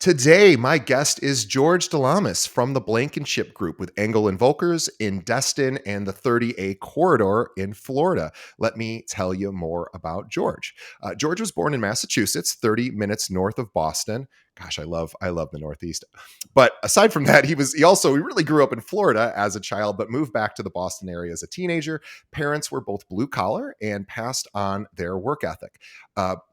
Today, my guest is George Doulamis from the Blankenship Group with Engel and Volkers in Destin and the 30A corridor in Florida. Let me tell you more about George. George was born in Massachusetts, 30 minutes north of Boston. Gosh, I love the Northeast. But aside from that, he really grew up in Florida as a child, but moved back to the Boston area as a teenager. Parents were both blue collar and passed on their work ethic.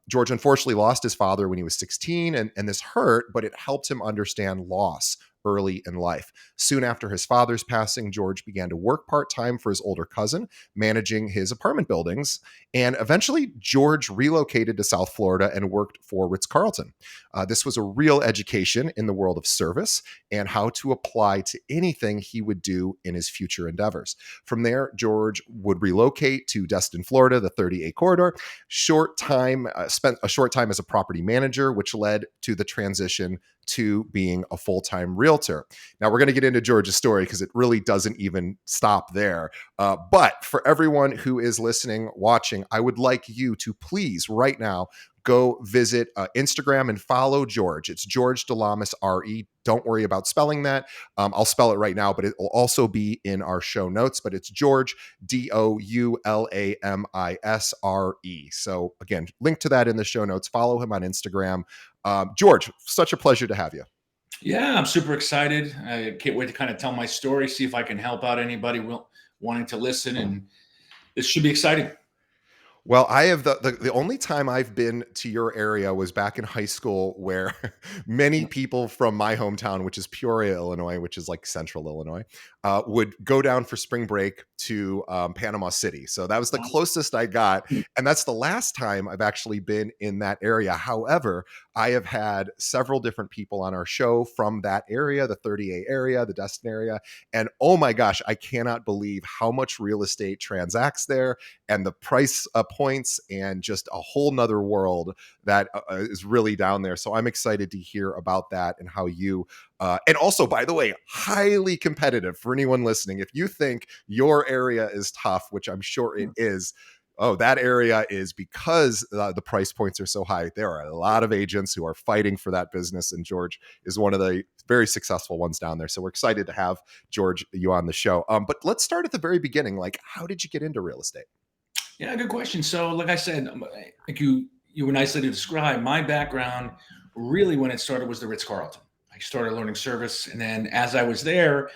George unfortunately lost his father when he was 16, and this hurt, but it helped him understand loss early in life. Soon after his father's passing, George began to work part-time for his older cousin, managing his apartment buildings. And eventually, George relocated to South Florida and worked for Ritz-Carlton. This was a real education in the world of service and how to apply to anything he would do in his future endeavors. From there, George would relocate to Destin, Florida, the 30A corridor. Spent a short time as a property manager, which led to the transition to being a full-time realtor. Now, we're going to get into George's story because it really doesn't even stop there. But for everyone who is listening, watching, I would like you to please right now go visit Instagram and follow George. It's George Doulamis, RE. Don't worry about spelling that. I'll spell it right now, but it will also be in our show notes. But it's George, Doulamisre. So again, link to that in the show notes. Follow him on Instagram. George, such a pleasure to have you. Yeah, I'm super excited. I can't wait to kind of tell my story, see if I can help out anybody wanting to listen. And this should be exciting. Well, I have the only time I've been to your area was back in high school, where many people from my hometown, which is Peoria, Illinois, which is like central Illinois, would go down for spring break to Panama City. So that was the closest I got. And that's the last time I've actually been in that area. However, I have had several different people on our show from that area, the 30A area, the Destin area. And oh my gosh, I cannot believe how much real estate transacts there and the price points and just a whole nother world that is really down there. So I'm excited to hear about that and how you and also, by the way, highly competitive for anyone listening. If you think your area is tough, which I'm sure it is, that area is, because the price points are so high. There are a lot of agents who are fighting for that business, and George is one of the very successful ones down there. So we're excited to have George, you on the show. But let's start at the very beginning. Like, how did you get into real estate? Yeah, good question. So, like I said, like you were nicely to describe, my background really when it started was the Ritz-Carlton. I started learning service, and then as I was there,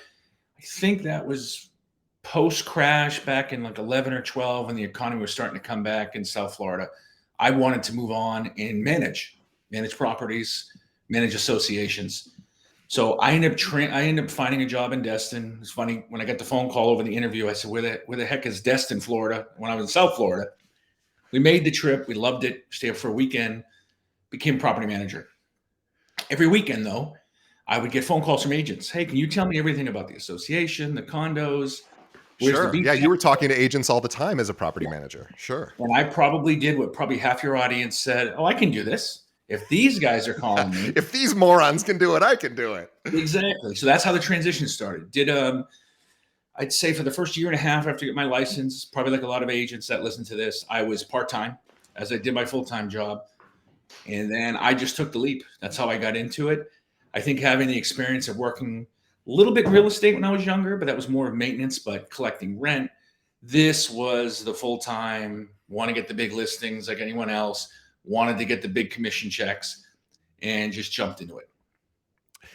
I think that was post-crash back in like 11 or 12 when the economy was starting to come back in South Florida. I wanted to move on and manage properties, manage associations. So I ended up finding a job in Destin. It's funny, when I got the phone call over the interview, I said, where the heck is Destin, Florida? When I was in South Florida. We made the trip. We loved it. Stayed up for a weekend. Became a property manager. Every weekend, though, I would get phone calls from agents. Hey, can you tell me everything about the association, the condos? Where's the Sure. beach? Yeah, you were talking to agents all the time as a property manager. Sure. And I probably did what probably half your audience said. Oh, I can do this. If these guys are calling me, if these morons can do it, I can do it. Exactly. So that's how the transition started. I'd say for the first year and a half after I get my license, probably like a lot of agents that listen to this, I was part-time as I did my full-time job. And then I just took the leap. That's how I got into it. I think having the experience of working a little bit in real estate when I was younger, but that was more of maintenance, but collecting rent. This was the full-time, want to get the big listings like anyone else, wanted to get the big commission checks, and just jumped into it.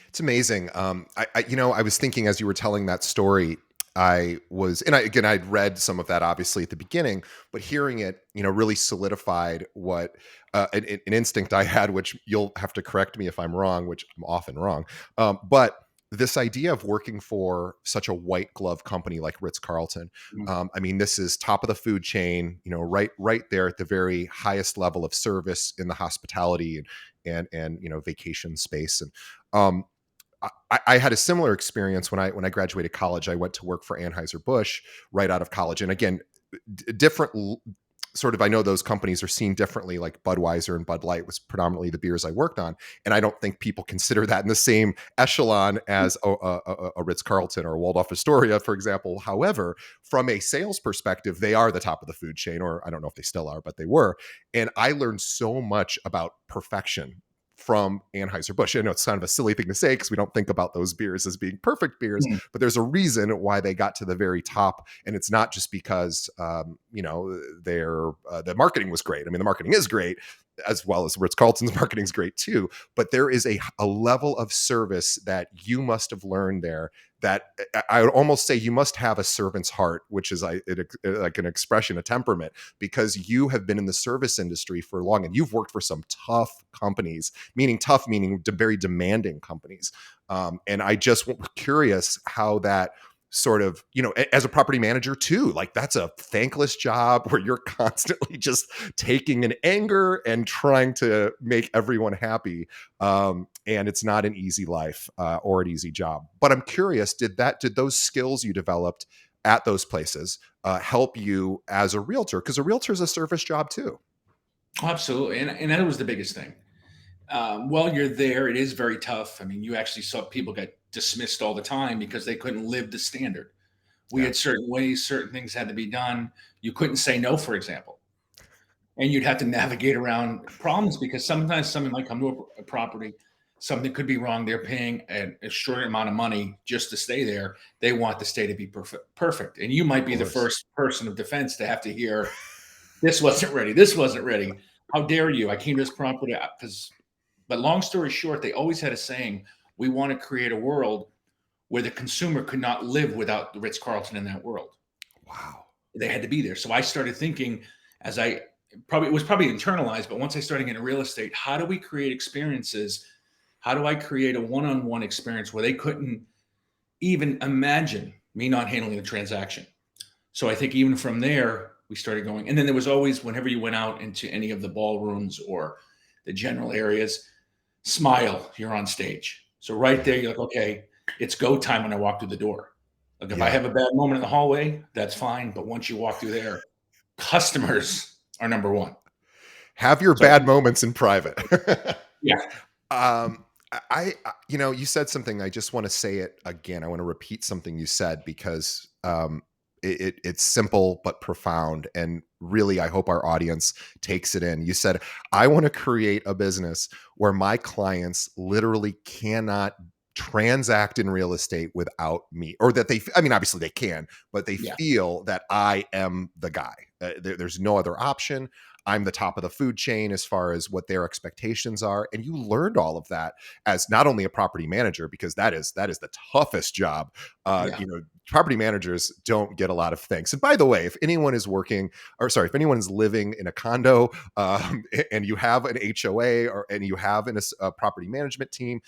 It's amazing. I was thinking as you were telling that story, I'd read some of that obviously at the beginning, but hearing it, really solidified what an instinct I had, which you'll have to correct me if I'm wrong, which I'm often wrong. But this idea of working for such a white glove company like Ritz-Carlton, this is top of the food chain, right there at the very highest level of service in the hospitality and vacation space. And I had a similar experience when I graduated college. I went to work for Anheuser-Busch right out of college. And again, different sort of, I know those companies are seen differently, like Budweiser and Bud Light was predominantly the beers I worked on. And I don't think people consider that in the same echelon as a Ritz-Carlton or a Waldorf Astoria, for example. However, from a sales perspective, they are the top of the food chain, or I don't know if they still are, but they were. And I learned so much about perfection from Anheuser-Busch. I know it's kind of a silly thing to say because we don't think about those beers as being perfect beers, Mm. but there's a reason why they got to the very top. And it's not just because, the marketing was great. I mean, the marketing is great, as well as Ritz-Carlton's marketing is great too. But there is a level of service that you must have learned there that I would almost say you must have a servant's heart, which is like an expression, a temperament, because you have been in the service industry for long and you've worked for some tough companies, meaning very demanding companies. And I just curious how that sort of, as a property manager too, like that's a thankless job where you're constantly just taking an anger and trying to make everyone happy. And it's not an easy life or an easy job. But I'm curious, did those skills you developed at those places help you as a realtor? Because a realtor is a service job too. Absolutely. And that was the biggest thing. While you're there, it is very tough. I mean, you actually saw people get dismissed all the time because they couldn't live the standard. We Yeah. had certain ways, certain things had to be done. You couldn't say no, for example. And you'd have to navigate around problems because sometimes something might come to a property, something could be wrong. They're paying an extraordinary amount of money just to stay there. They want the stay to be perfect. And you might Of be the course. first person of defense to have to hear, this wasn't ready. This wasn't ready. How dare you? I came to this property because, but long story short, they always had a saying, we want to create a world where the consumer could not live without the Ritz Carlton in that world. Wow. They had to be there. So I started thinking, as I probably, it was probably internalized, but once I started getting real estate, how do we create experiences? How do I create a one-on-one experience where they couldn't even imagine me not handling the transaction? So I think even from there, we started going. And then there was always, whenever you went out into any of the ballrooms or the general areas, smile, you're on stage. So right there, you're like, okay, it's go time when I walk through the door. Like if I Yeah. have a bad moment in the hallway, that's fine. But once you walk through there, customers are number one. Have your So bad moments in private. yeah, um, you said something. I just want to say it again. I want to repeat something you said because it's simple but profound, and really, I hope our audience takes it in. You said, "I want to create a business where my clients literally cannot transact in real estate without me, or that they. I mean, obviously they can, but they yeah, feel that I am the guy. There's no other option. I'm the top of the food chain as far as what their expectations are." And you learned all of that as not only a property manager, because that is the toughest job. yeah, Property managers don't get a lot of thanks. And by the way, if anyone is if anyone is living in a condo, and you have an HOA and you have a property management team,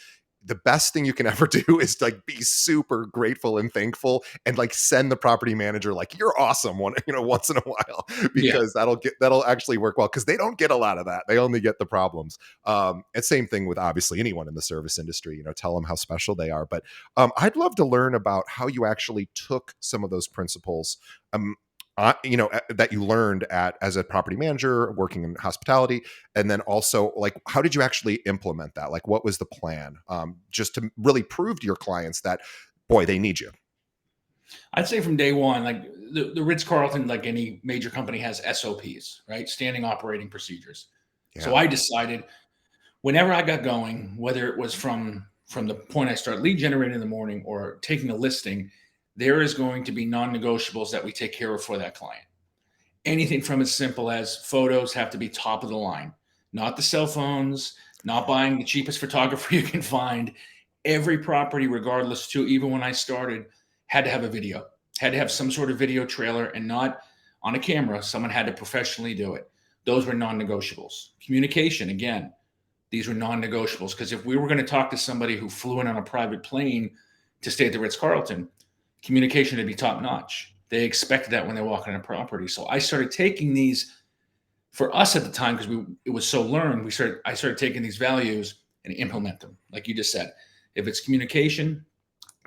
the best thing you can ever do is like be super grateful and thankful and like send the property manager like, you're awesome, once in a while, yeah, because that'll actually work well, because they don't get a lot of that. They only get the problems. And same thing with obviously anyone in the service industry, tell them how special they are. But I'd love to learn about how you actually took some of those principles, that you learned as a property manager working in hospitality, and then also like how did you actually implement that? Like what was the plan, just to really prove to your clients that, boy, they need you? I'd say from day one, like the Ritz Carlton, like any major company, has SOPs, right? Standing operating procedures. So Yeah. I decided whenever I got going, whether it was from the point I start lead generating in the morning or taking a listing, there is going to be non-negotiables that we take care of for that client. Anything from as simple as photos have to be top of the line, not the cell phones, not buying the cheapest photographer you can find. Every property, regardless, to even when I started, had to have a video, had to have some sort of video trailer, and not on a camera. Someone had to professionally do it. Those were non-negotiables. Communication, again, these were non-negotiables, because if we were going to talk to somebody who flew in on a private plane to stay at the Ritz-Carlton, communication would be top notch. They expected that when they walk on a property. So I started taking these, for us at the time, because it was so learned. I started taking these values and implement them, like you just said. If it's communication,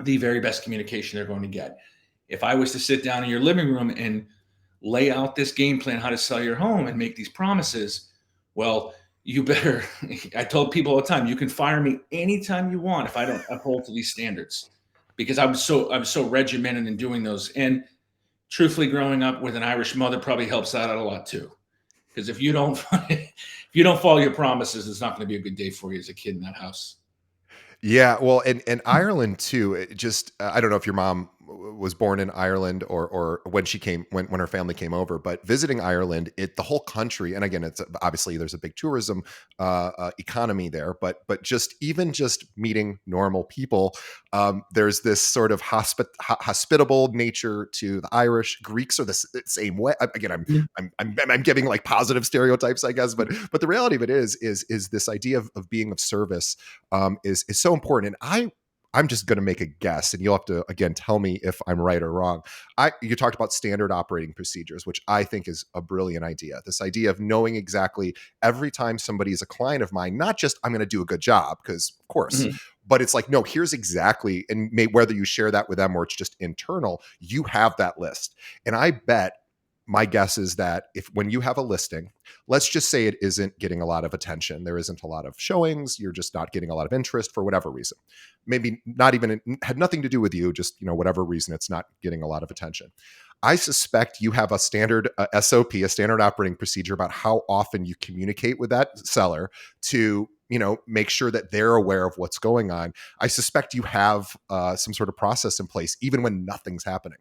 the very best communication they're going to get. If I was to sit down in your living room and lay out this game plan, how to sell your home and make these promises, well, you better. I told people all the time, you can fire me anytime you want if I don't uphold to these standards, because I'm so regimented in doing those. And truthfully, growing up with an Irish mother probably helps out a lot too. Because if you don't, if you don't follow your promises, it's not going to be a good day for you as a kid in that house. Yeah, well, and Ireland too. It just I don't know if your mom was born in Ireland or when she came when her family came over, but visiting Ireland, the whole country, and again, it's obviously there's a big tourism economy there, but just even just meeting normal people, there's this sort of hospitable nature to the Irish. Greeks are the same way. Again, I'm giving like positive stereotypes, I guess, but the reality of it is this idea of being of service is so important. And I'm just going to make a guess, and you'll have to again tell me if I'm right or wrong. You talked about standard operating procedures, which I think is a brilliant idea. This idea of knowing exactly every time somebody is a client of mine, not just I'm going to do a good job because of course, Mhm. but it's like no, here's exactly, and whether you share that with them or it's just internal, you have that list, and I bet. My guess is that if when you have a listing, let's just say it isn't getting a lot of attention, there isn't a lot of showings, you're just not getting a lot of interest for whatever reason, maybe not even had nothing to do with you, just whatever reason it's not getting a lot of attention. I suspect you have a standard SOP, a standard operating procedure about how often you communicate with that seller to make sure that they're aware of what's going on. I suspect you have some sort of process in place even when nothing's happening.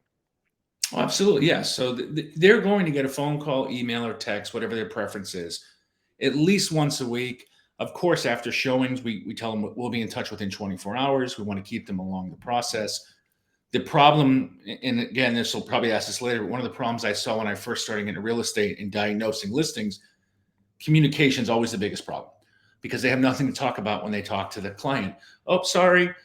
Oh, absolutely, yes. So they're going to get a phone call, email, or text, whatever their preference is, at least once a week. Of course, after showings, we tell them we'll be in touch within 24 hours. We want to keep them along the process. The problem, and again, this will probably ask this later, but one of the problems I saw when I first started into real estate and diagnosing listings, communication is always the biggest problem because they have nothing to talk about when they talk to the client. Oh, sorry,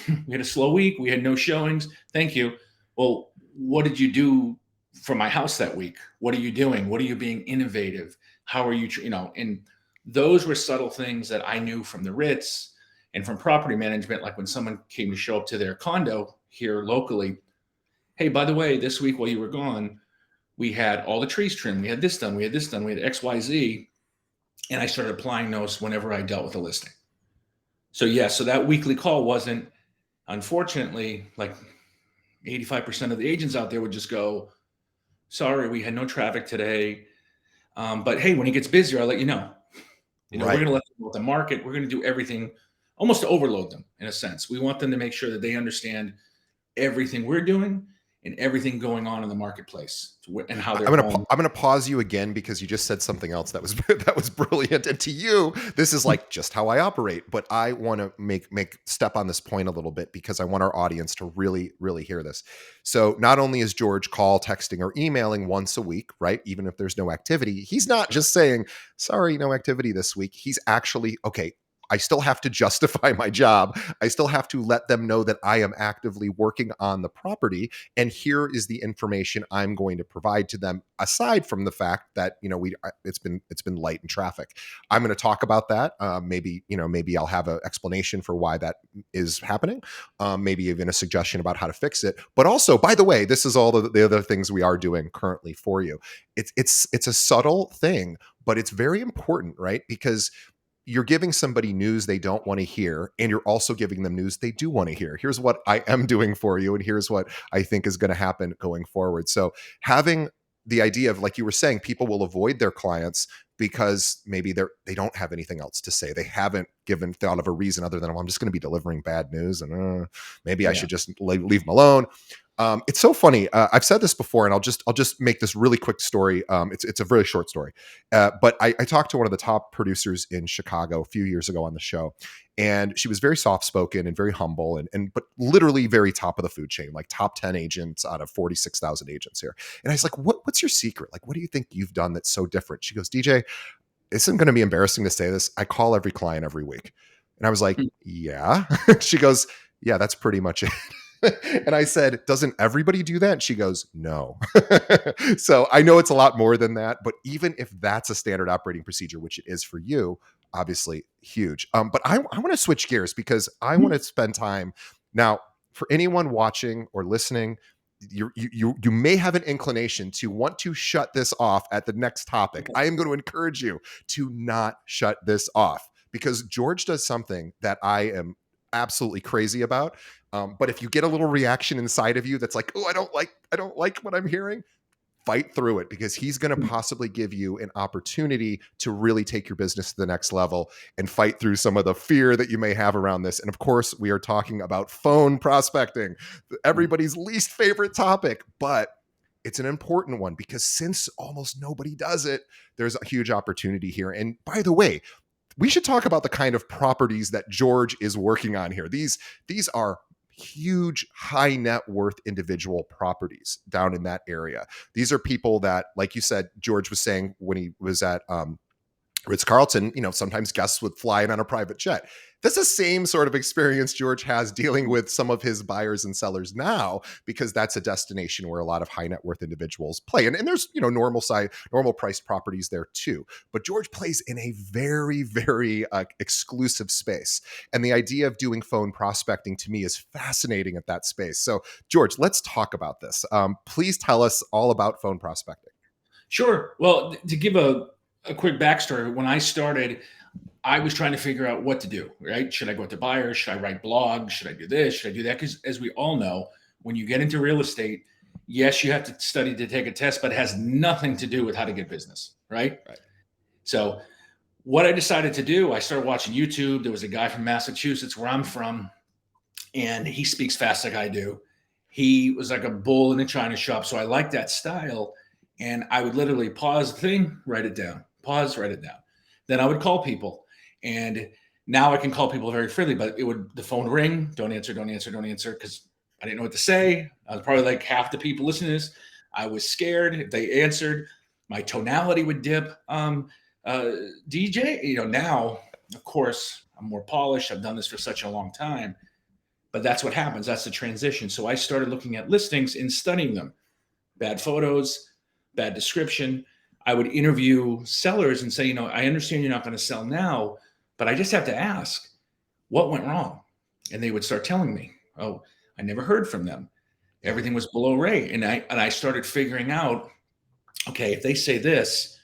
we had a slow week. We had no showings. Thank you. Well, what did you do for my house that week? What are you doing? What are you being innovative? How are you, and those were subtle things that I knew from the Ritz and from property management. Like when someone came to show up to their condo here locally, hey, by the way, this week while you were gone, we had all the trees trimmed. We had this done. We had this done. We had XYZ. And I started applying those whenever I dealt with a listing. So, yeah, so that weekly call wasn't, unfortunately, like 85% of the agents out there would just go, sorry, we had no traffic today. But hey, when it gets busier, I'll let you know. We're Right. going to let them know the market. We're going to do everything almost to overload them in a sense. We want them to make sure that they understand everything we're doing and everything going on in the marketplace and how their home. I'm gonna pause you again because you just said something else that was that was brilliant. And to you, this is like just how I operate. But I want to make step on this point a little bit because I want our audience to really hear this. So not only is George call, texting, or emailing once a week, right? Even if there's no activity, he's not just saying, sorry, no activity this week. He's actually okay. I still have to justify my job. I still have to let them know that I am actively working on the property and here is the information I'm going to provide to them aside from the fact that we it's been light in traffic. I'm going to talk about that. Maybe I'll have an explanation for why that is happening, maybe even a suggestion about how to fix it, but also by the way, this is all the other things we are doing currently for you. It's a subtle thing, but it's very important, right? Because you're giving somebody news they don't want to hear, and you're also giving them news they do want to hear. Here's what I am doing for you, and here's what I think is going to happen going forward. So, having the idea of, like you were saying, people will avoid their clients because maybe they don't have anything else to say. They haven't given thought of a reason other than, well, I'm just going to be delivering bad news, and maybe I Yeah. should just leave them alone. It's so funny. I've said this before, and I'll just make this really quick story. It's a very short story, but I talked to one of the top producers in Chicago a few years ago on the show, and she was very soft spoken and very humble, and but literally very top of the food chain, like top 10 agents out of 46,000 agents here. And I was like, what's your secret? Like, what do you think you've done that's so different? She goes, DJ, this isn't going to be embarrassing to say this. I call every client every week. And I was like, Hmm. yeah. She goes, yeah, that's pretty much it. And I said, doesn't everybody do that? And she goes, no. So I know it's a lot more than that, but even if that's a standard operating procedure, which it is for you, obviously huge. But I want to switch gears because I want to spend time now for anyone watching or listening. You may have an inclination to want to shut this off at the next topic. I am going to encourage you to not shut this off because George does something that I am absolutely crazy about. But if you get a little reaction inside of you that's like, oh, I don't like what I'm hearing, fight through it, because he's going to possibly give you an opportunity to really take your business to the next level and fight through some of the fear that you may have around this. And of course, we are talking about phone prospecting, everybody's least favorite topic, but it's an important one because since almost nobody does it, there's a huge opportunity here. And by the way, we should talk about the kind of properties that George is working on here. These are huge high net worth individual properties down in that area. These are people that, like you said, George was saying when he was at Ritz-Carlton, sometimes guests would fly in on a private jet. That's the same sort of experience George has dealing with some of his buyers and sellers now, because that's a destination where a lot of high net worth individuals play. And there's, normal priced properties there too. But George plays in a very, very exclusive space. And the idea of doing phone prospecting to me is fascinating at that space. So George, let's talk about this. Please tell us all about phone prospecting. Sure. Well, to give a quick backstory, when I started, I was trying to figure out what to do, right? Should I go to buyers? Should I write blogs? Should I do this? Should I do that? Because as we all know, when you get into real estate, yes, you have to study to take a test, but it has nothing to do with how to get business, right? Right. So what I decided to do, I started watching YouTube. There was a guy from Massachusetts, where I'm from, and he speaks fast like I do. He was like a bull in a china shop. So I liked that style. And I would literally pause the thing, write it down, pause, write it down. Then I would call people. And now I can call people very freely, but the phone ring, don't answer, because I didn't know what to say. I was probably like half the people listening to this. I was scared. If they answered, my tonality would dip. DJ, now, of course, I'm more polished. I've done this for such a long time, but that's what happens. That's the transition. So I started looking at listings and studying them. Bad photos, bad description. I would interview sellers and say, I understand you're not going to sell now, but I just have to ask, what went wrong? And they would start telling me, oh, I never heard from them. Everything was below rate. And I started figuring out, okay, if they say this,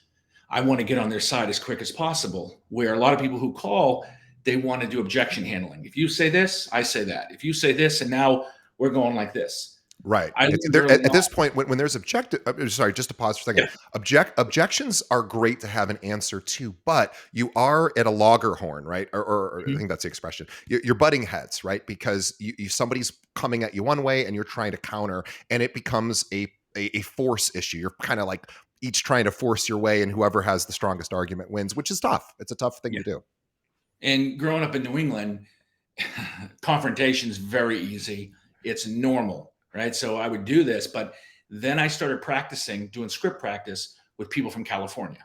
I want to get on their side as quick as possible. Where a lot of people who call, they want to do objection handling. If you say this, I say that. If you say this, and now we're going like this. Right. I learned There, early at this on. point, when there's sorry, just to pause for a second. Objections are great to have an answer to, but you are at a loggerhorn, right? Or I think that's the expression. You're butting heads, right? Because somebody's coming at you one way and you're trying to counter, and it becomes a force issue. You're kind of like each trying to force your way, and whoever has the strongest argument wins, which is tough. It's a tough thing to do. And growing up in New England, confrontation is very easy. It's normal, right? So I would do this, but then I started practicing, doing script practice with people from California,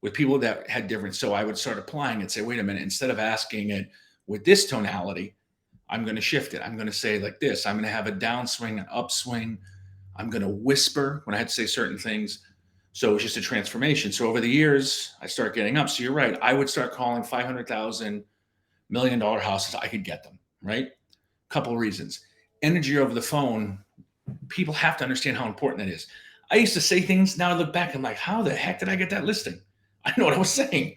with people that had different. So I would start applying and say, wait a minute, instead of asking it with this tonality, I'm going to shift it. I'm going to say like this. I'm going to have a downswing, an upswing. I'm going to whisper when I had to say certain things. So it was just a transformation. So over the years, I started getting up. So you're right. I would start calling 500,000 $1 million houses. I could get them, right? Couple of reasons. Energy over the phone, people have to understand how important it is. I used to say things, now I look back, I'm like, how the heck did I get that listing? I know what I was saying,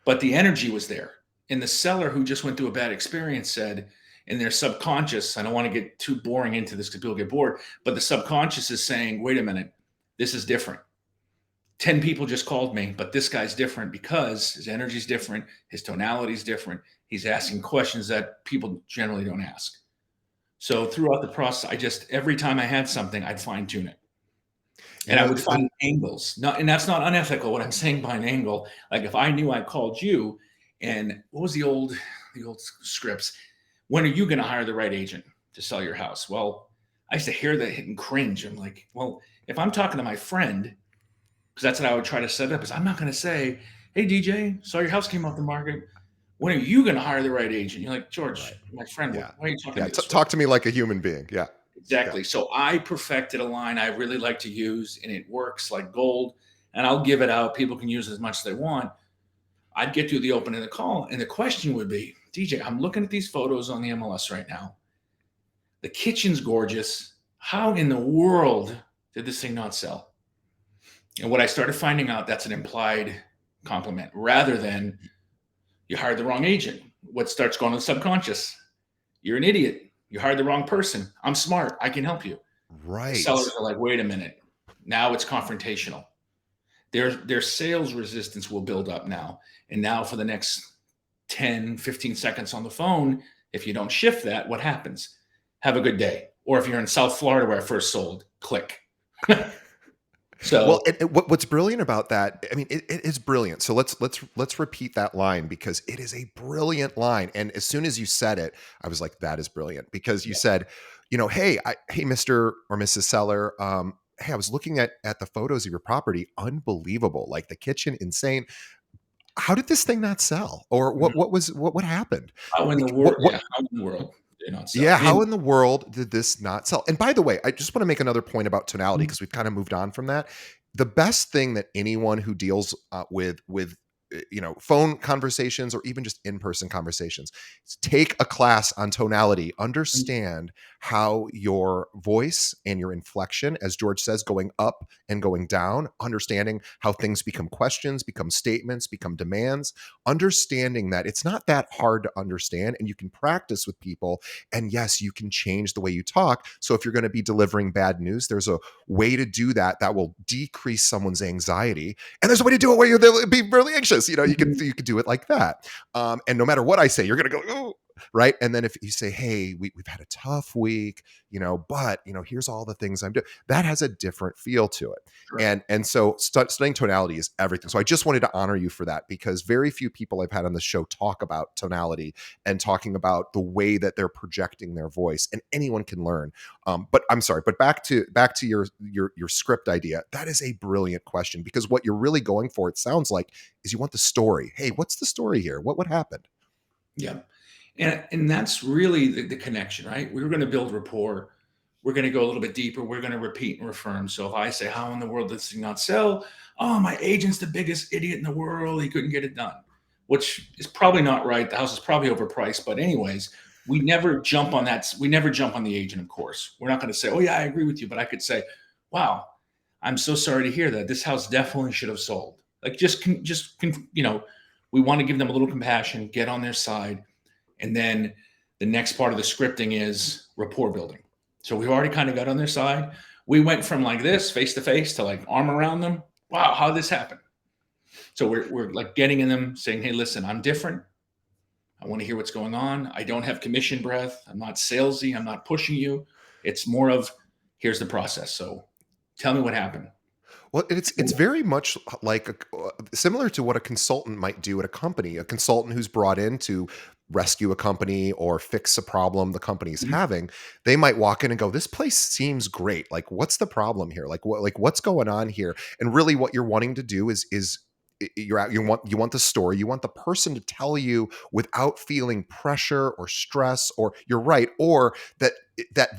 but the energy was there. And the seller who just went through a bad experience said, in their subconscious, I don't want to get too boring into this because people get bored, but the subconscious is saying, wait a minute, this is different. 10 people just called me, but this guy's different because his energy is different. His tonality is different. He's asking questions that people generally don't ask. So throughout the process, every time I had something, I'd fine tune it. And I would find angles. And that's not unethical. What I'm saying by an angle, like if I knew I called you, and what was the old scripts? When are you going to hire the right agent to sell your house? Well, I used to hear that and cringe. I'm like, well, if I'm talking to my friend, because that's what I would try to set up, is I'm not going to say, hey, DJ, saw your house came off the market. When are you going to hire the right agent? You're like, George, right. My friend, why are you talking to me? Talk to me like a human being. Yeah. Exactly. Yeah. So I perfected a line I really like to use, and it works like gold. And I'll give it out. People can use as much as they want. I'd get through the open and the call, and the question would be, DJ, I'm looking at these photos on the MLS right now. The kitchen's gorgeous. How in the world did this thing not sell? And what I started finding out, that's an implied compliment rather than you hired the wrong agent. What starts going to the subconscious? You're an idiot. You hired the wrong person. I'm smart. I can help you. Right. The sellers are like, wait a minute. Now it's confrontational. Their sales resistance will build up now. And now for the next 10, 15 seconds on the phone, if you don't shift that, what happens? Have a good day. Or if you're in South Florida where I first sold, click. Well, So what's brilliant about that? I mean, it is brilliant. So let's repeat that line because it is a brilliant line. And as soon as you said it, I was like, that is brilliant because you yeah. said, hey, Mister or Mrs. Seller, hey, I was looking at the photos of your property, unbelievable, like the kitchen, insane. How did this thing not sell, or Mhm. what happened? How in the world? What Yeah, how in the world did it not sell? Yeah, I mean, how in the world did this not sell? And by the way, I just want to make another point about tonality mhm, because we've kind of moved on from that. The best thing that anyone who deals with phone conversations or even just in-person conversations is take a class on tonality, understand how your voice and your inflection, as George says, going up and going down, understanding how things become questions, become statements, become demands, understanding that it's not that hard to understand and you can practice with people. And yes, you can change the way you talk. So if you're going to be delivering bad news, there's a way to do that that will decrease someone's anxiety. And there's a way to do it where they'll be really anxious. mhm, You could do it like that. And no matter what I say, you're going to go, oh, right. And then if you say, hey, we've had a tough week, but here's all the things I'm doing, that has a different feel to it. correct. And so studying tonality is everything. So I just wanted to honor you for that because very few people I've had on the show talk about tonality and talking about the way that they're projecting their voice, and anyone can learn. But I'm sorry, but back to your script idea. That is a brilliant question because what you're really going for, it sounds like, is you want the story. Hey, what's the story here? What happened? Yeah. And that's really the connection, right? We're going to build rapport. We're going to go a little bit deeper. We're going to repeat and affirm. So if I say, how in the world does this thing not sell? Oh, my agent's the biggest idiot in the world. He couldn't get it done, which is probably not right. The house is probably overpriced. But anyways, we never jump on that. We never jump on the agent, of course. We're not going to say, oh, yeah, I agree with you. But I could say, wow, I'm so sorry to hear that. This house definitely should have sold. Like we want to give them a little compassion, get on their side. And then the next part of the scripting is rapport building. So we already kind of got on their side. We went from like this face to face to like arm around them. Wow, how did this happen? So we're like getting in them saying, hey, listen, I'm different. I want to hear what's going on. I don't have commission breath. I'm not salesy. I'm not pushing you. It's more of here's the process. So tell me what happened. Well, it's very much like similar to what a consultant might do at a company. A consultant who's brought in to rescue a company or fix a problem the company's Mhm. having, they might walk in and go, "This place seems great. Like, what's the problem here? What's going on here?" And really, what you're wanting to do is you're out. You want the story. You want the person to tell you without feeling pressure or stress, or you're right, or that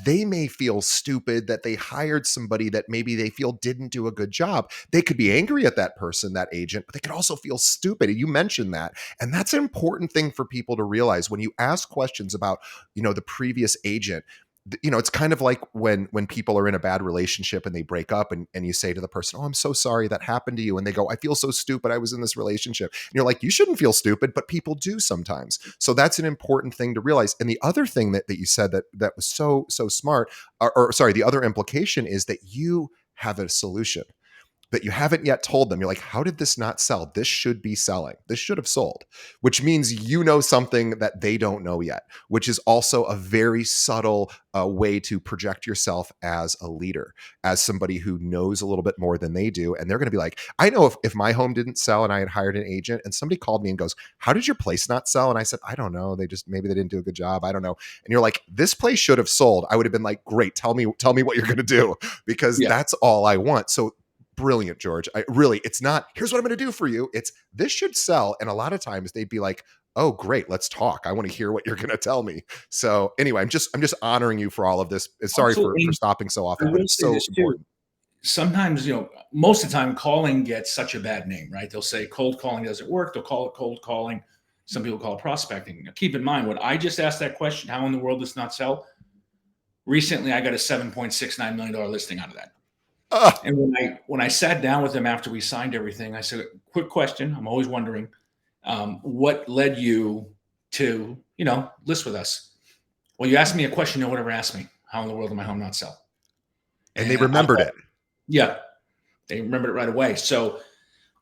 they may feel stupid that they hired somebody that maybe they feel didn't do a good job. They could be angry at that person, that agent, but they could also feel stupid. And you mentioned that. And that's an important thing for people to realize when you ask questions about, the previous agent. It's kind of like when people are in a bad relationship and they break up and you say to the person, oh, I'm so sorry that happened to you. And they go, I feel so stupid. I was in this relationship. And you're like, you shouldn't feel stupid, but people do sometimes. So that's an important thing to realize. And the other thing that you said that was so smart, or sorry, the other implication is that you have a solution that you haven't yet told them. You're like, how did this not sell? This should be selling. This should have sold, which means you know something that they don't know yet, which is also a very subtle way to project yourself as a leader, as somebody who knows a little bit more than they do. And they're going to be like, I know if my home didn't sell and I had hired an agent and somebody called me and goes, how did your place not sell? And I said, I don't know. Maybe they didn't do a good job. I don't know. And you're like, this place should have sold. I would have been like, great. Tell me what you're going to do because Yeah. that's all I want. So brilliant, George. It's not, here's what I'm going to do for you. It's, this should sell. And a lot of times they'd be like, oh, great, let's talk. I want to hear what you're going to tell me. So anyway, I'm just honoring you for all of this. Sorry for Absolutely. stopping so I often, but will it's say so this too. important. Sometimes, most of the time calling gets such a bad name, right? They'll say cold calling doesn't work. They'll call it cold calling. Some people call it prospecting. Now, keep in mind, when I just asked that question, how in the world does not sell? Recently, I got a $7.69 million listing out of that. Ah, And when I sat down with them after we signed everything, I said, quick question. I'm always wondering, what led you to, list with us? Well, you asked me a question no one ever asked me. How in the world did my home not sell? and they And I remembered thought, it. yeah. They remembered it right away. So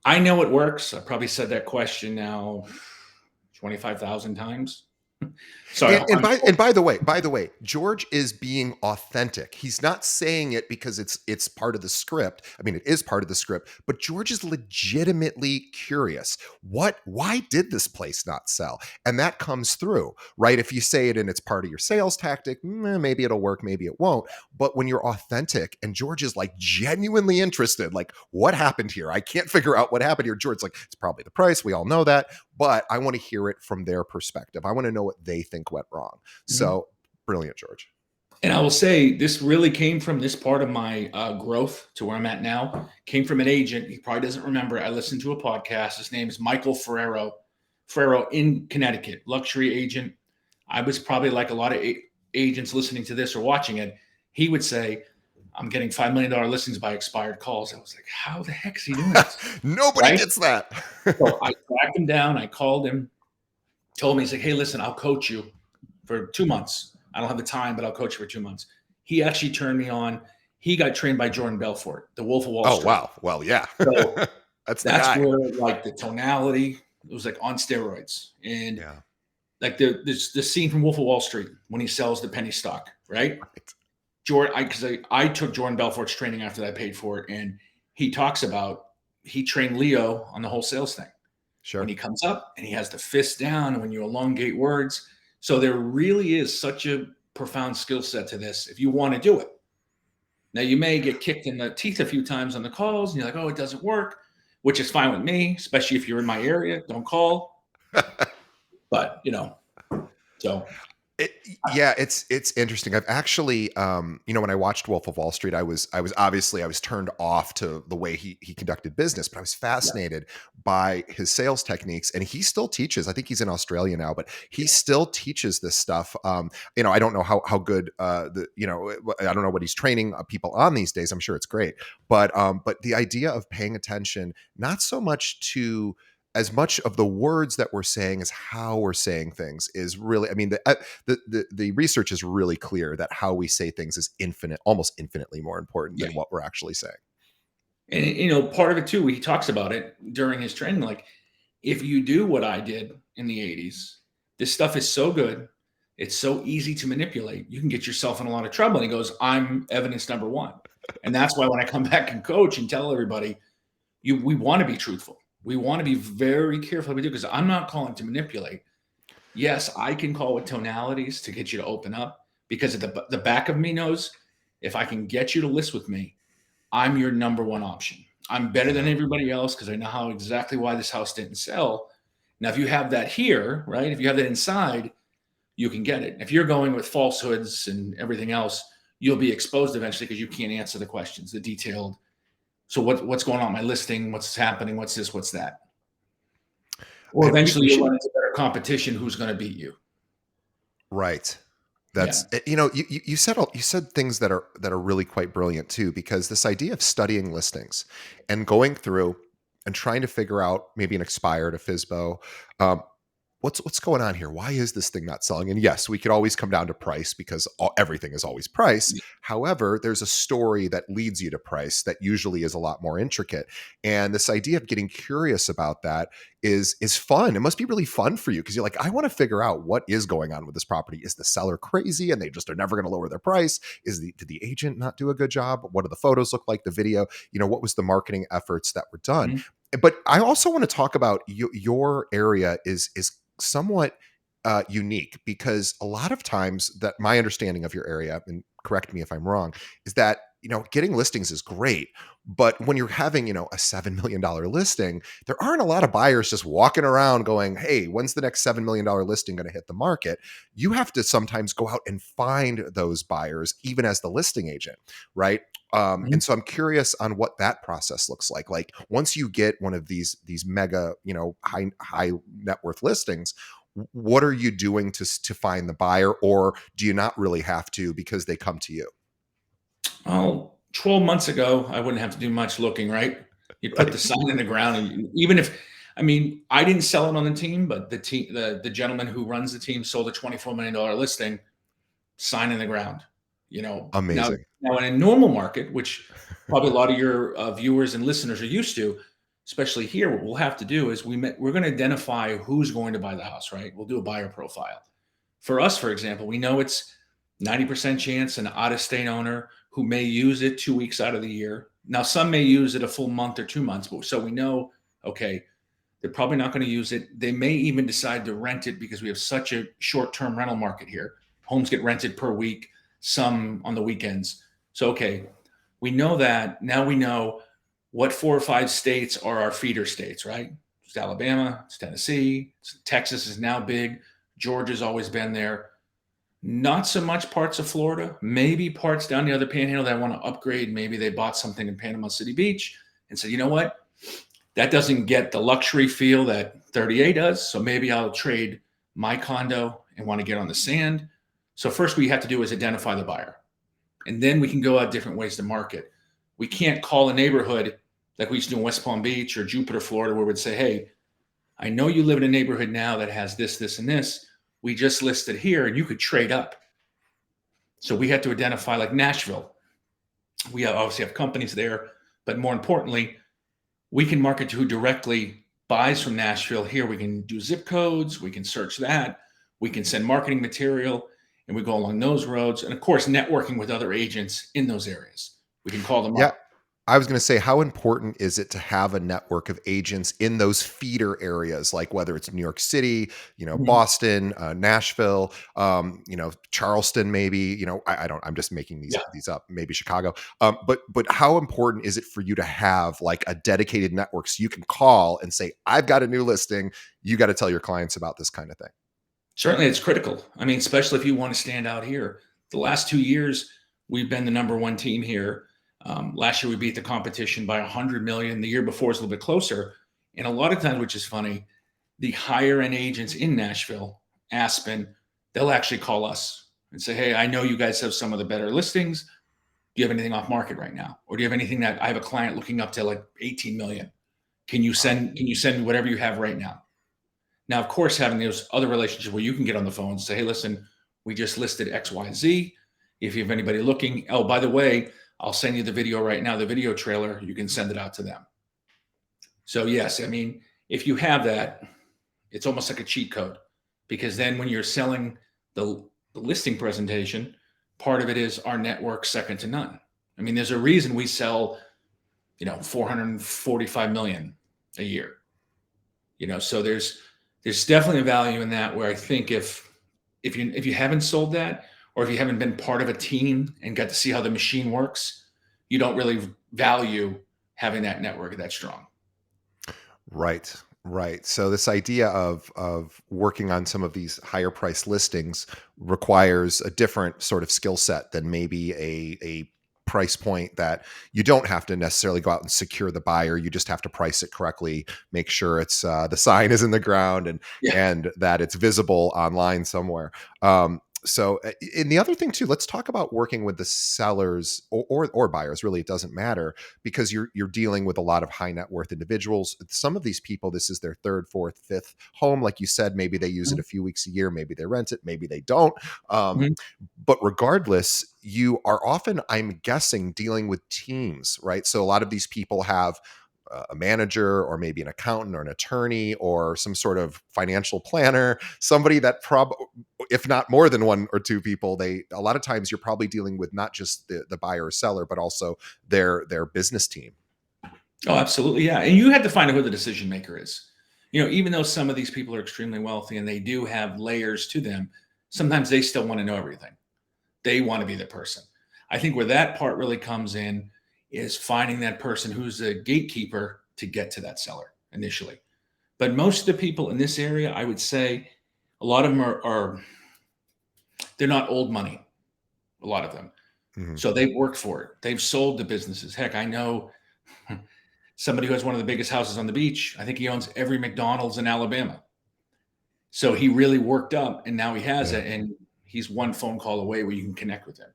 I know it works. I probably said that question now 25,000 times. Sorry, And I'm by the way, George is being authentic. He's not saying it because it's part of the script. I mean, it is part of the script, but George is legitimately curious. Why did this place not sell? And that comes through, right? If you say it and it's part of your sales tactic, maybe it'll work, maybe it won't. But when you're authentic and George is like genuinely interested, like, what happened here? I can't figure out what happened here. George's like, it's probably the price. We all know that, but I want to hear it from their perspective. I want to know what they think went wrong. Mhm. So brilliant, George. And I will say this really came from this part of my growth to where I'm at now. Came from an agent. He probably doesn't remember. I listened to a podcast. His name is Michael Ferrero in Connecticut, luxury agent. I was probably like a lot of agents listening to this or watching it. He would say, I'm getting $5 million listings by expired calls. I was like, how the heck is he doing this? Nobody Right. gets that. So I tracked him down. I called him, told me, he's like, hey, listen, I'll coach you for 2 months. I don't have the time, but I'll coach you for 2 months. He actually turned me on. He got trained by Jordan Belfort, the Wolf of Wall Oh Street. wow. Well, yeah. So That's the that's guy. where like the tonality, it was like on steroids. And Yeah. like the scene from Wolf of Wall Street when he sells the penny stock, right? Right. Jordan, I took Jordan Belfort's training after I paid for it, and he talks about he trained Leo on the whole sales thing. When Sure. he comes up and he has the fist down, and when you elongate words, so there really is such a profound skill set to this if you want to do it. Now you may get kicked in the teeth a few times on the calls, and you're like, "Oh, it doesn't work," which is fine with me, especially if you're in my area. Don't call, but so It, yeah, it's interesting. I've actually, when I watched Wolf of Wall Street, I was turned off to the way he conducted business, but I was yeah, fascinated by his sales techniques, and he still teaches. I think he's in Australia now, but he yeah, still teaches this stuff. I don't know how good I don't know what he's training people on these days. I'm sure it's great, but the idea of paying attention, not so much to as much of the words that we're saying as how we're saying things is really, I mean, the research is really clear that how we say things is almost infinitely more important yeah. than what we're actually saying. And part of it too, he talks about it during his training. Like, if you do what I did in the '80s, this stuff is so good. It's so easy to manipulate. You can get yourself in a lot of trouble. And he goes, I'm evidence number one. And that's why when I come back and coach and tell everybody, we want to be truthful. We want to be very careful what we do because I'm not calling to manipulate. Yes, I can call with tonalities to get you to open up because at the back of me knows if I can get you to list with me, I'm your number one option. I'm better than Yeah. everybody else because I know how exactly why this house didn't sell. Now, if you have that here, right? If you have that inside, you can get it. If you're going with falsehoods and everything else, you'll be exposed eventually because you can't answer the questions, the detailed. So what's going on? My listing, what's happening? What's this? What's that? Or eventually We you'll should run into better competition. Who's going to beat you? right. Yeah. That's you said things that are really quite brilliant too, because this idea of studying listings and going through and trying to figure out maybe an expired, a FISBO, um, what's going on here? Why is this thing not selling? And yes, we could always come down to price because everything is always price. However, there's a story that leads you to price that usually is a lot more intricate. And this idea of getting curious about that is fun. It must be really fun for you because you're like, I want to figure out what is going on with this property. Is the seller crazy and they just are never going to lower their price? Did the agent not do a good job? What do the photos look like? The video? What was the marketing efforts that were done? Mhm. But I also want to talk about your area is somewhat unique because a lot of times that my understanding of your area, and correct me if I'm wrong, is that getting listings is great, but when you're having a $7 million listing, there aren't a lot of buyers just walking around going, hey, when's the next $7 million listing going to hit the market? You have to sometimes go out and find those buyers even as the listing agent, right? Mhm. And so I'm curious on what that process looks like. Like once you get one of these mega, high net worth listings, what are you doing to find the buyer, or do you not really have to because they come to you? Well, 12 months ago, I wouldn't have to do much looking, right? You'd put the Right. sign in the ground, and even if, I mean, I didn't sell it on the team, but the gentleman who runs the team sold a $24 million listing, sign in the ground. Now Amazing. Now, in a normal market, which probably a lot of your viewers and listeners are used to, especially here, what we'll have to do is we're going to identify who's going to buy the house, right? We'll do a buyer profile. For us, for example, we know it's 90% chance an out of state owner who may use it 2 weeks out of the year. Now, some may use it a full month or 2 months, but so we know, okay, they're probably not going to use it. They may even decide to rent it because we have such a short term rental market here. Homes get rented per week, some on the weekends. So, okay, we know that. Now we know what 4 or 5 states are our feeder states, right? It's Alabama, it's Tennessee, Texas is now big. Georgia's always been there. Not so much parts of Florida, maybe parts down the other panhandle that want to upgrade. Maybe they bought something in Panama City Beach and said, you know what? That doesn't get the luxury feel that 30A does. So maybe I'll trade my condo and want to get on the sand. So first we have to do is identify the buyer. And then we can go out different ways to market. We can't call a neighborhood like we used to do in West Palm Beach or Jupiter, Florida, where we'd say, hey, I know you live in a neighborhood now that has this, this, and this. We just listed here and you could trade up. So we had to identify like Nashville. We obviously have companies there, but more importantly, we can market to who directly buys from Nashville. Here we can do zip codes, we can search that, we can send marketing material, and we go along those roads. And of course, networking with other agents in those areas. We can call them Yeah. up. I was going to say, how important is it to have a network of agents in those feeder areas, like whether it's New York City, Mhm. Boston, Nashville, Charleston, maybe, I don't, I'm just making Yeah. these up, maybe Chicago. But how important is it for you to have like a dedicated network so you can call and say, I've got a new listing. You got to tell your clients about this kind of thing. Certainly, it's critical. I mean, especially if you want to stand out here. The last 2 years, we've been the number one team here. Last year, we beat the competition by 100 million. The year before is a little bit closer. And a lot of times, which is funny, the higher end agents in Nashville, Aspen, they'll actually call us and say, hey, I know you guys have some of the better listings. Do you have anything off market right now? Or do you have anything that I have a client looking up to like 18 million? Wow. Can you send me whatever you have right now? Now, of course, having those other relationships where you can get on the phone and say, hey, listen, we just listed XYZ. If you have anybody looking, oh, by the way, I'll send you the video right now, the video trailer, you can send it out to them. So, yes, I mean, if you have that, it's almost like a cheat code because then when you're selling the listing presentation, part of it is our network second to none. I mean, there's a reason we sell, 445 million a year. So there's definitely a value in that where I think if you haven't sold that or if you haven't been part of a team and got to see how the machine works, you don't really value having that network that strong. Right. Right. So this idea of working on some of these higher price listings requires a different sort of skill set than maybe a price point that you don't have to necessarily go out and secure the buyer. You just have to price it correctly, make sure it's the sign is in the ground Yeah. and that it's visible online somewhere. And the other thing too, let's talk about working with the sellers or buyers. Really, it doesn't matter because you're dealing with a lot of high net worth individuals. Some of these people, this is their third, fourth, fifth home. Like you said, maybe they use it Mhm. a few weeks a year, maybe they rent it, maybe they don't. Um, Mhm. but regardless, you are often, I'm guessing, dealing with teams, right? So a lot of these people have a manager or maybe an accountant or an attorney or some sort of financial planner, somebody that if not more than one or two people, a lot of times you're probably dealing with not just the buyer or seller, but also their business team. Oh, absolutely. Yeah. And you had to find out who the decision maker is. Even though some of these people are extremely wealthy and they do have layers to them, sometimes they still want to know everything. They want to be the person. I think where that part really comes in is finding that person who's a gatekeeper to get to that seller initially. But most of the people in this area, I would say a lot of them are they're not old money, a lot of them. Mhm. So they've worked for it. They've sold the businesses. Heck, I know somebody who has one of the biggest houses on the beach. I think he owns every McDonald's in Alabama. So he really worked up and now he has Yeah. it. And he's one phone call away where you can connect with him.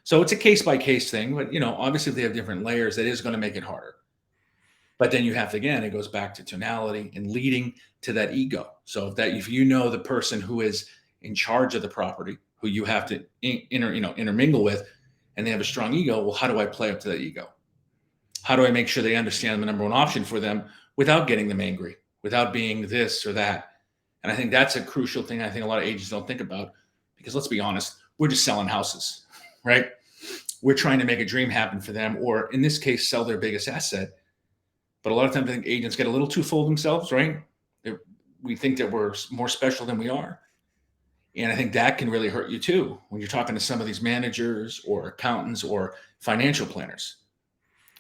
So it's a case by case thing. But, obviously, if they have different layers, that is going to make it harder. But then you have to, again, it goes back to tonality and leading to that ego. So if you know the person who is in charge of the property, who you have to intermingle with, and they have a strong ego. Well, how do I play up to that ego? How do I make sure they understand the number one option for them without getting them angry, without being this or that? And I think that's a crucial thing I think a lot of agents don't think about, because let's be honest, we're just selling houses, right? We're trying to make a dream happen for them, or in this case, sell their biggest asset. But a lot of times I think agents get a little too full of themselves, right? We think that we're more special than we are. And I think that can really hurt you too when you're talking to some of these managers or accountants or financial planners.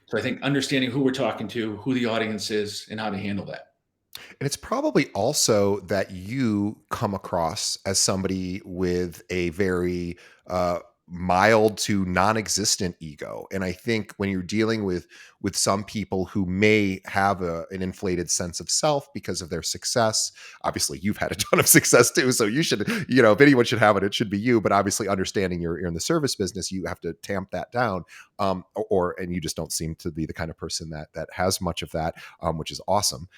So I think understanding who we're talking to, who the audience is, and how to handle that. And it's probably also that you come across as somebody with a very mild to non-existent ego. And I think when you're dealing with some people who may have an inflated sense of self because of their success, obviously you've had a ton of success too. So you should, if anyone should have it, it should be you. But obviously, understanding you're in the service business, you have to tamp that down. And you just don't seem to be the kind of person that has much of that, which is awesome.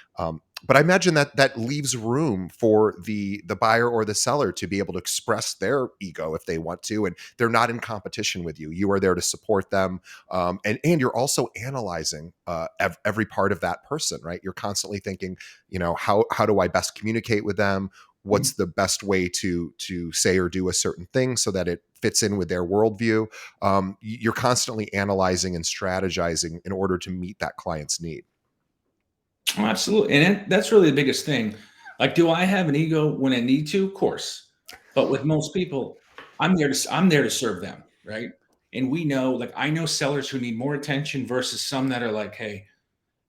But I imagine that leaves room for the buyer or the seller to be able to express their ego if they want to, and they're not in competition with you. You are there to support them, and you're also analyzing every part of that person, right? You're constantly thinking, how do I best communicate with them? What's the best way to say or do a certain thing so that it fits in with their worldview? You're constantly analyzing and strategizing in order to meet that client's need. Oh, absolutely. And that's really the biggest thing. Like, do I have an ego when I need to? Of course. But with most people, I'm there to serve them, right? And we know, like I know sellers who need more attention versus some that are like, hey,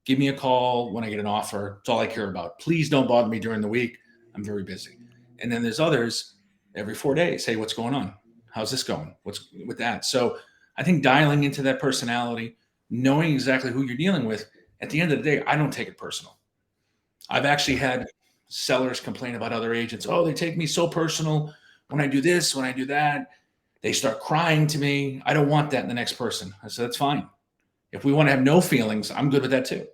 give me a call when I get an offer. That's all I care about. Please don't bother me during the week. I'm very busy. And then there's others every 4 days. Hey, what's going on? How's this going? What's with that? So I think dialing into that personality, knowing exactly who you're dealing with, at the end of the day, I don't take it personal. I've actually had sellers complain about other agents. Oh, they take me so personal when I do this, when I do that. They start crying to me. I don't want that in the next person. I said, that's fine. If we want to have no feelings, I'm good with that too.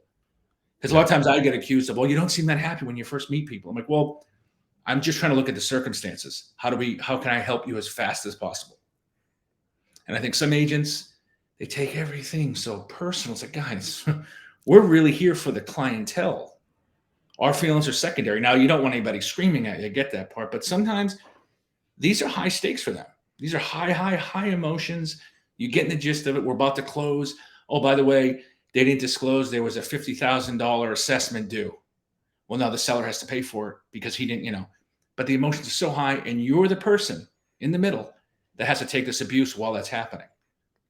Because a lot Yeah. of times I get accused of, well, you don't seem that happy when you first meet people. I'm like, well, I'm just trying to look at the circumstances. How can I help you as fast as possible? And I think some agents, they take everything so personal. It's like, guys, we're really here for the clientele. Our feelings are secondary. Now, you don't want anybody screaming at you. I get that part. But sometimes these are high stakes for them. These are high emotions. You get in the gist of it. We're about to close. Oh, by the way, they didn't disclose there was a $50,000 assessment due. Well, now the seller has to pay for it because he didn't. But the emotions are so high, and you're the person in the middle that has to take this abuse while that's happening.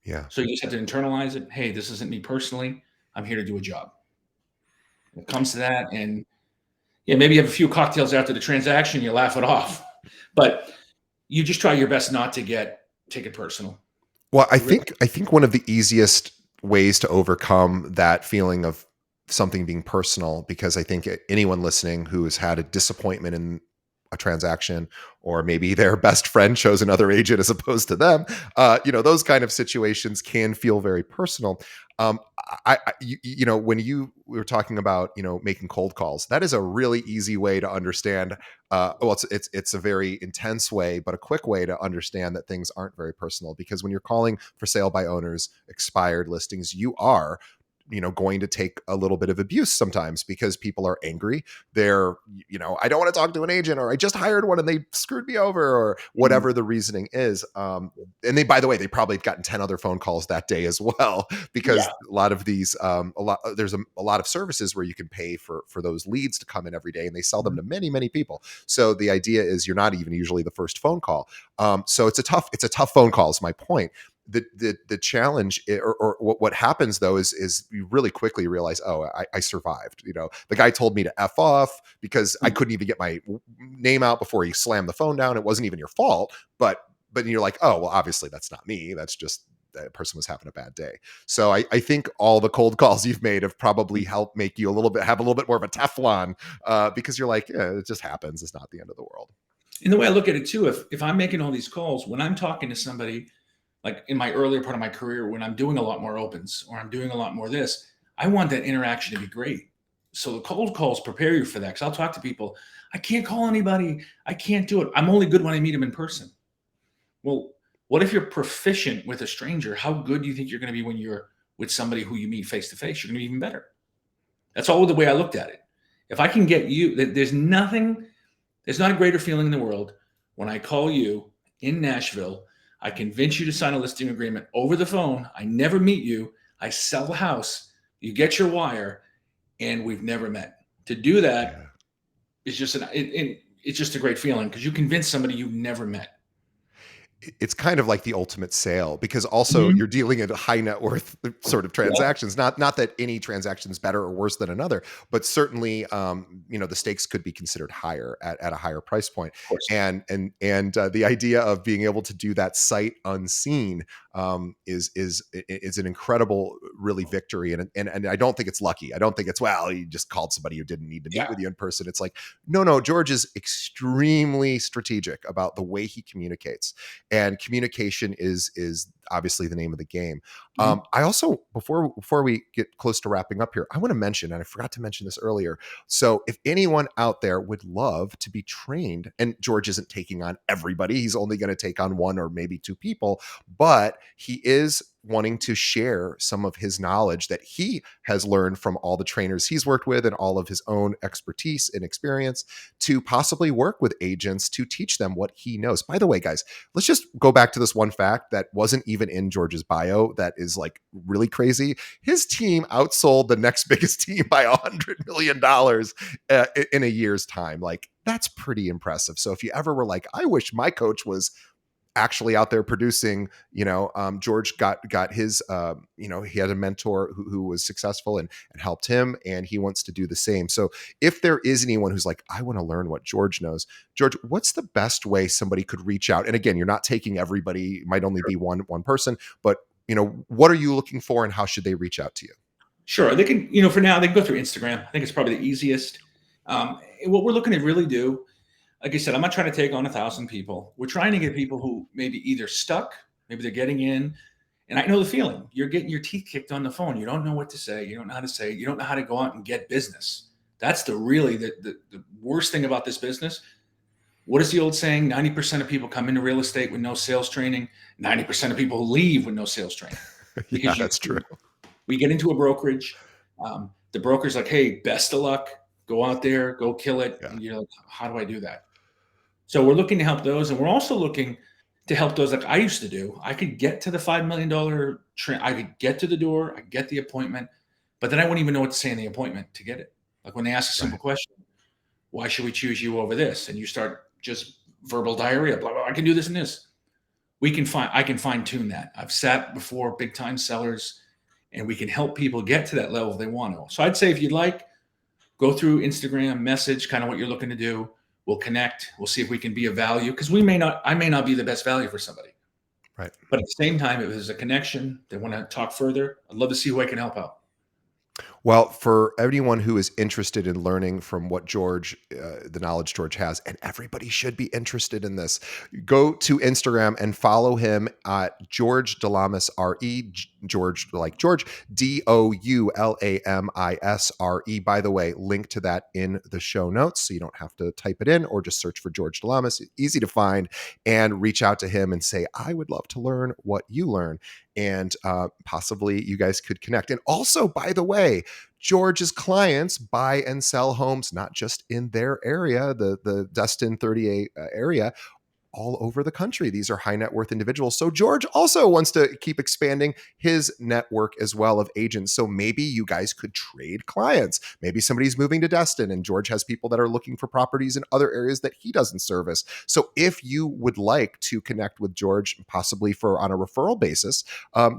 Yeah. So you just have to internalize it. Hey, this isn't me personally. I'm here to do a job. When it comes to that, and yeah, maybe you have a few cocktails after the transaction, you laugh it off, but you just try your best not to take it personal. Well, I You really, think I think one of the easiest ways to overcome that feeling of something being personal, because I think anyone listening who has had a disappointment in a transaction, or maybe their best friend chose another agent as opposed to them, those kind of situations can feel very personal. When you were talking about, making cold calls, that is a really easy way to understand. Well, it's a very intense way, but a quick way to understand that things aren't very personal. Because when you're calling for sale by owners, expired listings, you are going to take a little bit of abuse sometimes because people are angry. They're, I don't want to talk to an agent, or I just hired one and they screwed me over, or Mhm. whatever the reasoning is. And they, by the way, they probably have gotten 10 other phone calls that day as well, Yeah. because a lot of these, there's a lot of services where you can pay for those leads to come in every day, and they sell them Mhm. to many, many people. So the idea is you're not even usually the first phone call. So it's a tough phone call is my point. The challenge, or what happens though is you really quickly realize, oh, I survived. The guy told me to F off because I Mhm. couldn't even get my name out before he slammed the phone down. It wasn't even your fault, but you're like, oh, well, obviously that's not me. That's just that person was having a bad day. So I think all the cold calls you've made have probably helped make you have a little bit more of a Teflon, because you're like, yeah, it just happens. It's not the end of the world. And the way I look at it too, if I'm making all these calls, when I'm talking to somebody, like in my earlier part of my career, when I'm doing a lot more opens or I'm doing a lot more this, I want that interaction to be great. So the cold calls prepare you for that. Because I'll talk to people. I can't call anybody. I can't do it. I'm only good when I meet them in person. Well, What if you're proficient with a stranger? How good do you think you're going to be when you're with somebody who you meet face to face? You're going to be even better. That's all the way I looked at it. If I can get you, there's not a greater feeling in the world when I call you in Nashville. I convince you to sign a listing agreement over the phone. I never meet you. I sell the house. You get your wire, and we've never met. To do that Yeah. is just it's just a great feeling because you convince somebody you've never met. It's kind of like the ultimate sale because also Mhm. you're dealing in high net worth sort of Yeah, transactions. Not that any transaction is better or worse than another, but certainly, the stakes could be considered higher at a higher price point. of course. And the idea of being able to do that sight unseen, is an incredible, really, victory. And I don't think it's lucky. I don't think it's, well, you just called somebody who didn't need to meet Yeah. with you in person. It's like, no, George is extremely strategic about the way he communicates, and communication is obviously the name of the game. Mhm. I also, before we get close to wrapping up here, I want to mention, and I forgot to mention this earlier. So if anyone out there would love to be trained, and George isn't taking on everybody, he's only going to take on one or maybe two people, but he is wanting to share some of his knowledge that he has learned from all the trainers he's worked with and all of his own expertise and experience to possibly work with agents to teach them what he knows. By the way, guys, let's just go back to this one fact that wasn't even in George's bio that is like really crazy. His team outsold the next biggest team by $100 million in a year's time. Like, that's pretty impressive. So if you ever were like, I wish my coach was actually out there producing, George got his, he had a mentor who was successful and helped him, and he wants to do the same. So if there is anyone who's like, I want to learn what George knows, George, what's the best way somebody could reach out? And again, you're not taking everybody, it might only be one person, but what are you looking for and how should they reach out to you? Sure. They can, for now, they can go through Instagram. I think it's probably the easiest. What we're looking to really do, like I said, I'm not trying to take on 1,000 people. We're trying to get people who maybe either stuck, maybe they're getting in. And I know the feeling. You're getting your teeth kicked on the phone. You don't know what to say. You don't know how to say it. You don't know how to go out and get business. That's the worst thing about this business. What is the old saying? 90% of people come into real estate with no sales training. 90% of people leave with no sales training Yeah, because that's true. we get into a brokerage. The broker's like, hey, best of luck. Go out there, go kill it. Yeah. And you're like, how do I do that? So we're looking to help those. And we're also looking to help those like I used to do. I could get to the $5 million I could get to the door, I get the appointment, but then I wouldn't even know what to say in the appointment to get it. Like when they ask a simple Right. question, why should we choose you over this? And you start just verbal diarrhea, blah, blah, I can do this and this. I can fine tune that. I've sat before big time sellers and we can help people get to that level if they want to. So I'd say if you'd like, go through Instagram, message kind of what you're looking to do. We'll connect. We'll see if we can be of value because I may not be the best value for somebody. Right. But at the same time, if there's a connection, they want to talk further, I'd love to see who I can help out. Well, for anyone who is interested in learning from what the knowledge George has, and everybody should be interested in this, go to Instagram and follow him at George Doulamis RE. George, like George, DOULAMISRE. By the way, link to that in the show notes, so you don't have to type it in or just search for George Doulamis. Easy to find, and reach out to him and say, I would love to learn what you learn, and possibly you guys could connect. And also, by the way, George's clients buy and sell homes not just in their area, the Destin 38 area, all over the country. These are high net worth individuals. So George also wants to keep expanding his network as well of agents. So maybe you guys could trade clients. Maybe somebody's moving to Destin and George has people that are looking for properties in other areas that he doesn't service. So if you would like to connect with George, possibly for on a referral basis,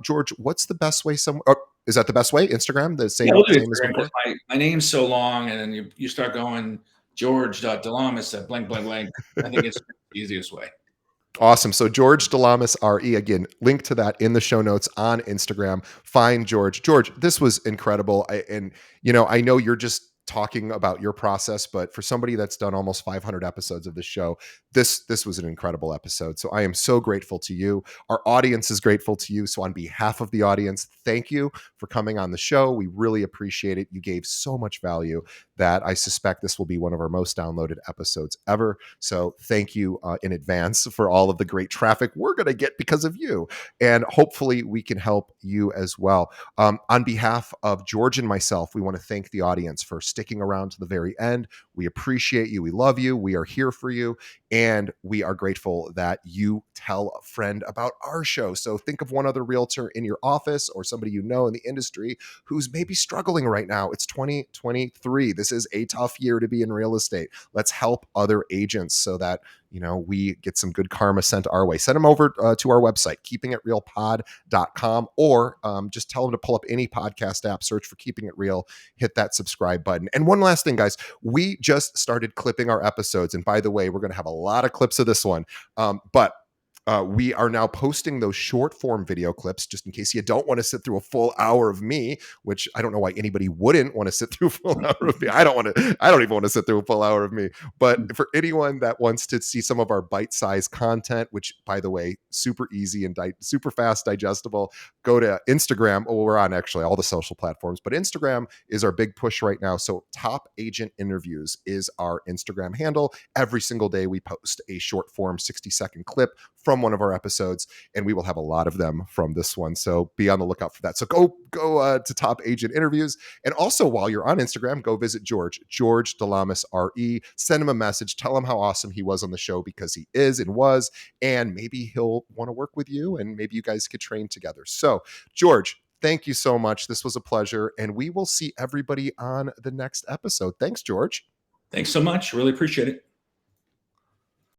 George, what's the best way? Is that the best way? Instagram, the Yeah, same we'll do same as Instagram because before? my name's so long, and then you start going George.Delamis at blank blank blank. I think it's the easiest way. Awesome. So George Doulamis RE, again, link to that in the show notes on Instagram. Find George. George, this was incredible. I know you're just talking about your process, but for somebody that's done almost 500 episodes of the show, this was an incredible episode. So I am so grateful to you. Our audience is grateful to you. So on behalf of the audience, thank you for coming on the show. We really appreciate it. You gave so much value that I suspect this will be one of our most downloaded episodes ever. So thank you in advance for all of the great traffic we're going to get because of you. And hopefully we can help you as well. On behalf of George and myself, we want to thank the audience for sticking around to the very end. We appreciate you. We love you. We are here for you. And we are grateful that you tell a friend about our show. So think of one other realtor in your office or somebody you know in the industry who's maybe struggling right now. It's 2023. This is a tough year to be in real estate. Let's help other agents so that we get some good karma sent our way. Send them over to our website, keepingitrealpod.com, or just tell them to pull up any podcast app, search for Keeping It Real, hit that subscribe button. And one last thing, guys, we just started clipping our episodes. And by the way, we're going to have a lot of clips of this one. But we are now posting those short form video clips just in case you don't want to sit through a full hour of me, which I don't know why anybody wouldn't want to sit through a full hour of me. I don't even want to sit through a full hour of me. But for anyone that wants to see some of our bite-sized content, which by the way, super easy and super fast digestible, go to Instagram. Well, we're on actually all the social platforms, but Instagram is our big push right now. So Top Agent Interviews is our Instagram handle. Every single day we post a short form 60-second clip from one of our episodes, and we will have a lot of them from this one. So be on the lookout for that. So go to Top Agent Interviews. And also while you're on Instagram, go visit George Doulamis RE. Send him a message. Tell him how awesome he was on the show, because he is and was, and maybe he'll want to work with you and maybe you guys could train together. So George, thank you so much. This was a pleasure, and we will see everybody on the next episode. Thanks, George. Thanks so much. Really appreciate it.